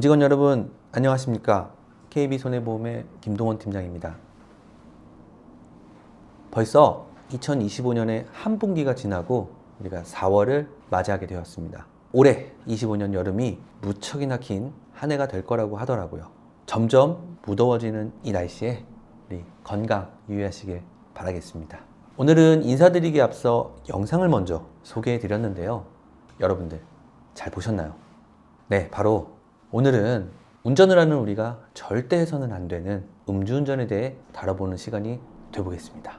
임직원 여러분 안녕하십니까? KB손해보험의 김동원 팀장입니다. 벌써 2025년의 한 분기가 지나고 우리가 4월을 맞이하게 되었습니다. 올해 25년 여름이 무척이나 긴 한 해가 될 거라고 하더라고요. 점점 무더워지는 이 날씨에 우리 건강 유의하시길 바라겠습니다. 오늘은 인사드리기에 앞서 영상을 먼저 소개해 드렸는데요. 여러분들 잘 보셨나요? 네, 바로 오늘은 운전을 하는 우리가 절대 해서는 안 되는 음주운전에 대해 다뤄보는 시간이 되보겠습니다.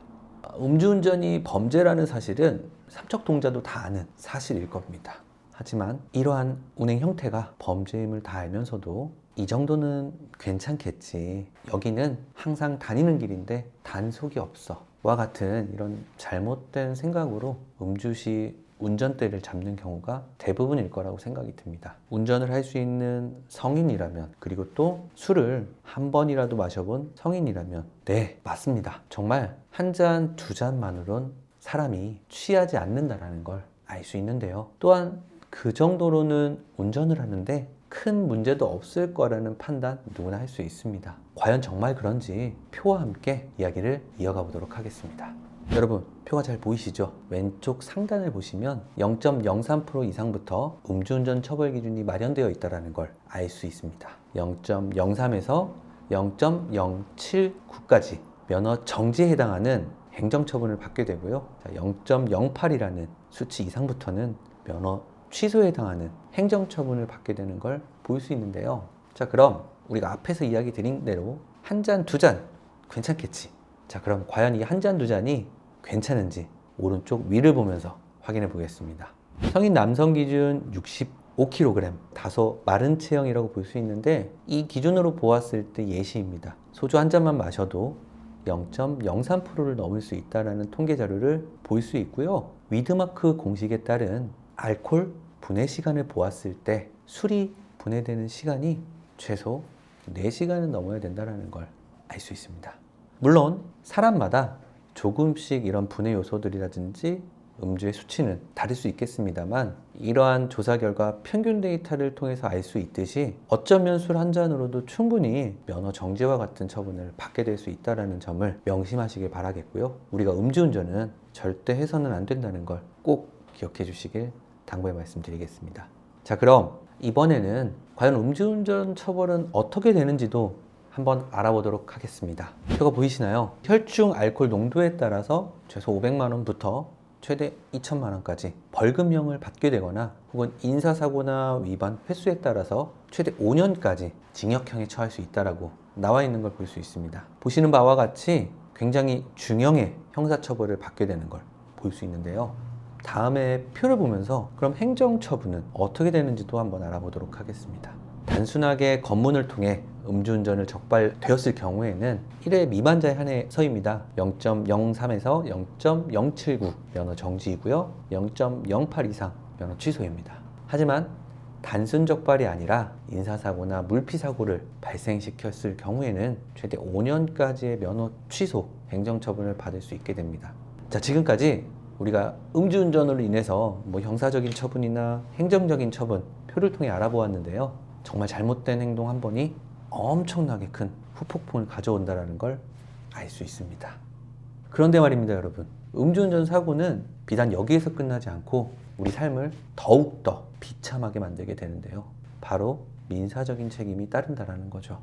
음주운전이 범죄라는 사실은 삼척동자도 다 아는 사실일 겁니다. 하지만 이러한 운행 형태가 범죄임을 다 알면서도 이 정도는 괜찮겠지, 여기는 항상 다니는 길인데 단속이 없어 와 같은 이런 잘못된 생각으로 음주시 운전대를 잡는 경우가 대부분일 거라고 생각이 듭니다. 운전을 할 수 있는 성인이라면, 그리고 또 술을 한 번이라도 마셔본 성인이라면, 네, 맞습니다. 정말 한 잔, 두 잔만으론 사람이 취하지 않는다라는 걸 알 수 있는데요. 또한 그 정도로는 운전을 하는데 큰 문제도 없을 거라는 판단 누구나 할 수 있습니다. 과연 정말 그런지 표와 함께 이야기를 이어가 보도록 하겠습니다. 여러분, 표가 잘 보이시죠? 왼쪽 상단을 보시면 0.03% 이상부터 음주운전 처벌 기준이 마련되어 있다는 걸 알 수 있습니다. 0.03에서 0.079까지 면허 정지에 해당하는 행정처분을 받게 되고요. 0.08이라는 수치 이상부터는 면허 취소에 해당하는 행정처분을 받게 되는 걸 볼 수 있는데요. 자, 그럼 우리가 앞에서 이야기 드린 대로 한 잔, 두 잔 괜찮겠지? 자, 그럼 과연 이 한 잔, 두 잔이 괜찮은지 오른쪽 위를 보면서 확인해 보겠습니다. 성인 남성 기준 65kg, 다소 마른 체형이라고 볼 수 있는데 이 기준으로 보았을 때 예시입니다. 소주 한 잔만 마셔도 0.03%를 넘을 수 있다는 통계 자료를 볼 수 있고요. 위드마크 공식에 따른 알코올 분해 시간을 보았을 때 술이 분해되는 시간이 최소 4시간은 넘어야 된다는 걸 알 수 있습니다. 물론 사람마다 조금씩 이런 분해 요소들이라든지 음주의 수치는 다를 수 있겠습니다만, 이러한 조사 결과 평균 데이터를 통해서 알 수 있듯이 어쩌면 술 한 잔으로도 충분히 면허 정지와 같은 처분을 받게 될 수 있다는 점을 명심하시길 바라겠고요. 우리가 음주운전은 절대 해서는 안 된다는 걸 꼭 기억해 주시길 당부의 말씀드리겠습니다. 자, 그럼 이번에는 과연 음주운전 처벌은 어떻게 되는지도 한번 알아보도록 하겠습니다. 표가 보이시나요? 혈중 알코올 농도에 따라서 최소 500만 원부터 최대 2천만 원까지 벌금형을 받게 되거나 혹은 인사사고나 위반 횟수에 따라서 최대 5년까지 징역형에 처할 수 있다라고 나와 있는 걸 볼 수 있습니다. 보시는 바와 같이 굉장히 중형의 형사처벌을 받게 되는 걸 볼 수 있는데요. 다음에 표를 보면서 그럼 행정처분은 어떻게 되는지도 한번 알아보도록 하겠습니다. 단순하게 검문을 통해 음주운전을 적발되었을 경우에는 1회 미만자에 한해 서입니다. 0.03에서 0.079 면허 정지이고요. 0.08 이상 면허 취소입니다. 하지만 단순 적발이 아니라 인사사고나 물피사고를 발생시켰을 경우에는 최대 5년까지의 면허 취소, 행정처분을 받을 수 있게 됩니다. 자, 지금까지 우리가 음주운전으로 인해서 형사적인 처분이나 행정적인 처분 표를 통해 알아보았는데요. 정말 잘못된 행동 한 번이 엄청나게 큰 후폭풍을 가져온다는 걸 알 수 있습니다. 그런데 말입니다, 여러분. 음주운전 사고는 비단 여기에서 끝나지 않고 우리 삶을 더욱더 비참하게 만들게 되는데요. 바로 민사적인 책임이 따른다는 거죠.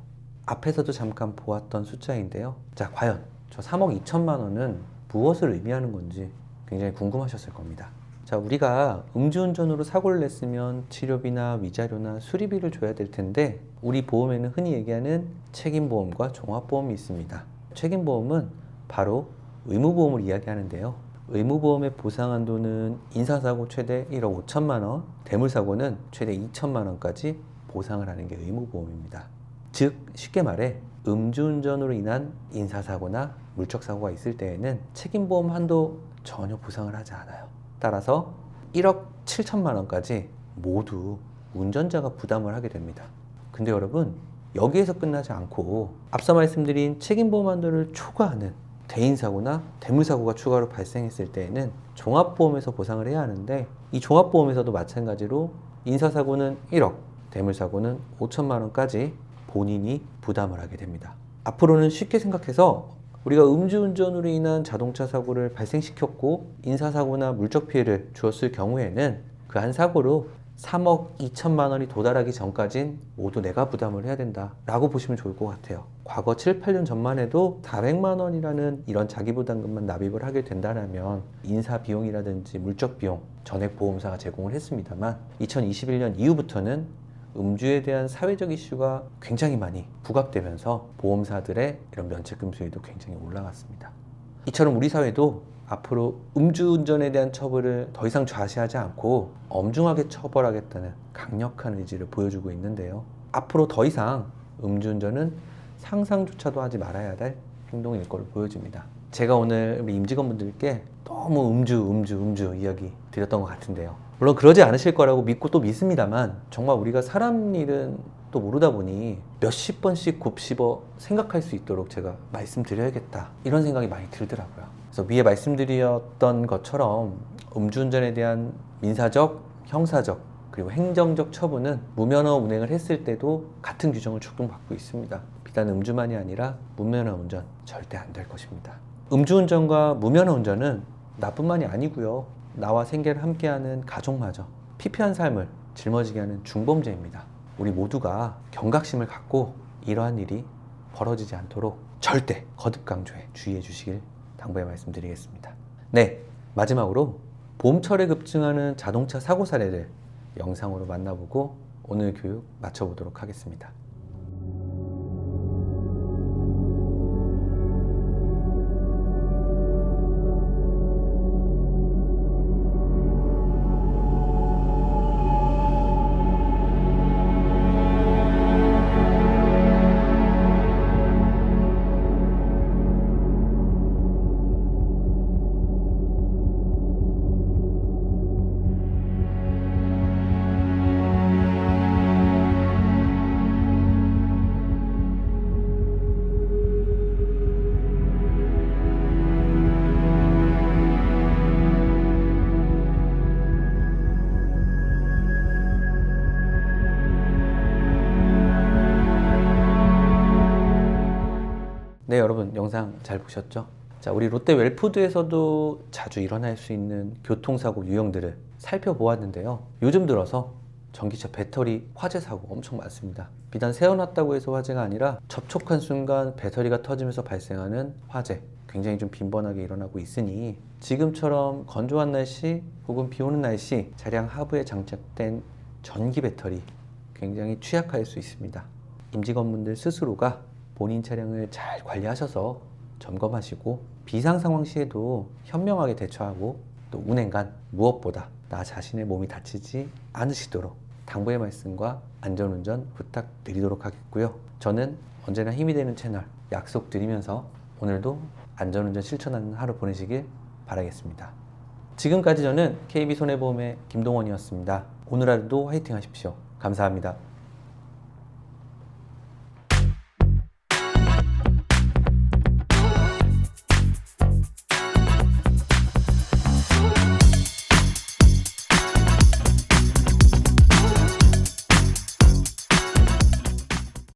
앞에서도 잠깐 보았던 숫자인데요. 자, 과연 저 3억 2천만 원은 무엇을 의미하는 건지 굉장히 궁금하셨을 겁니다. 자, 우리가 음주운전으로 사고를 냈으면 치료비나 위자료나 수리비를 줘야 될 텐데, 우리 보험에는 흔히 얘기하는 책임보험과 종합보험이 있습니다. 책임보험은 바로 의무보험을 이야기하는데요. 의무보험의 보상한도는 인사사고 최대 1억 5천만 원, 대물사고는 최대 2천만 원까지 보상을 하는 게 의무보험입니다. 즉, 쉽게 말해 음주운전으로 인한 인사사고나 물적사고가 있을 때에는 책임보험 한도 전혀 보상을 하지 않아요. 따라서 1억 7천만 원까지 모두 운전자가 부담을 하게 됩니다. 근데 여러분, 여기에서 끝나지 않고 앞서 말씀드린 책임보험 한도를 초과하는 대인사고나 대물사고가 추가로 발생했을 때에는 종합보험에서 보상을 해야 하는데, 이 종합보험에서도 마찬가지로 인사사고는 1억, 대물사고는 5천만 원까지 본인이 부담을 하게 됩니다. 앞으로는 쉽게 생각해서 우리가 음주운전으로 인한 자동차 사고를 발생시켰고 인사사고나 물적 피해를 주었을 경우에는 그 한 사고로 3억 2천만 원이 도달하기 전까진 모두 내가 부담을 해야 된다 라고 보시면 좋을 것 같아요. 과거 7, 8년 전만 해도 400만 원이라는 이런 자기부담금만 납입을 하게 된다면 인사비용이라든지 물적 비용 전액 보험사가 제공을 했습니다만 2021년 이후부터는 음주에 대한 사회적 이슈가 굉장히 많이 부각되면서 보험사들의 이런 면책금 수익도 굉장히 올라갔습니다. 이처럼 우리 사회도 앞으로 음주운전에 대한 처벌을 더 이상 좌시하지 않고 엄중하게 처벌하겠다는 강력한 의지를 보여주고 있는데요. 앞으로 더 이상 음주운전은 상상조차도 하지 말아야 될 행동일 걸로 보여집니다. 제가 오늘 우리 임직원분들께 너무 음주 이야기 드렸던 것 같은데요. 물론 그러지 않으실 거라고 믿고 또 믿습니다만 정말 우리가 사람 일은 또 모르다 보니 몇십 번씩 곱씹어 생각할 수 있도록 제가 말씀드려야겠다 이런 생각이 많이 들더라고요. 그래서 위에 말씀드렸던 것처럼 음주운전에 대한 민사적, 형사적 그리고 행정적 처분은 무면허 운행을 했을 때도 같은 규정을 적용받고 있습니다. 비단 음주만이 아니라 무면허 운전 절대 안 될 것입니다. 음주운전과 무면허 운전은 나뿐만이 아니고요. 나와 생계를 함께하는 가족마저 피폐한 삶을 짊어지게 하는 중범죄입니다. 우리 모두가 경각심을 갖고 이러한 일이 벌어지지 않도록 절대 거듭 강조해 주의해 주시길 당부의 말씀드리겠습니다. 네, 마지막으로 봄철에 급증하는 자동차 사고 사례를 영상으로 만나보고 오늘 교육 마쳐보도록 하겠습니다. 네, 여러분 영상 잘 보셨죠? 자, 우리 롯데 웰푸드에서도 자주 일어날 수 있는 교통사고 유형들을 살펴보았는데요. 요즘 들어서 전기차 배터리 화재 사고 엄청 많습니다. 비단 세워놨다고 해서 화재가 아니라 접촉한 순간 배터리가 터지면서 발생하는 화재 굉장히 좀 빈번하게 일어나고 있으니 지금처럼 건조한 날씨 혹은 비 오는 날씨 차량 하부에 장착된 전기 배터리 굉장히 취약할 수 있습니다. 임직원분들 스스로가 본인 차량을 잘 관리하셔서 점검하시고 비상 상황 시에도 현명하게 대처하고 또 운행간 무엇보다 나 자신의 몸이 다치지 않으시도록 당부의 말씀과 안전운전 부탁드리도록 하겠고요. 저는 언제나 힘이 되는 채널 약속드리면서 오늘도 안전운전 실천하는 하루 보내시길 바라겠습니다. 지금까지 저는 KB손해보험의 김동원이었습니다. 오늘 하루도 화이팅 하십시오. 감사합니다.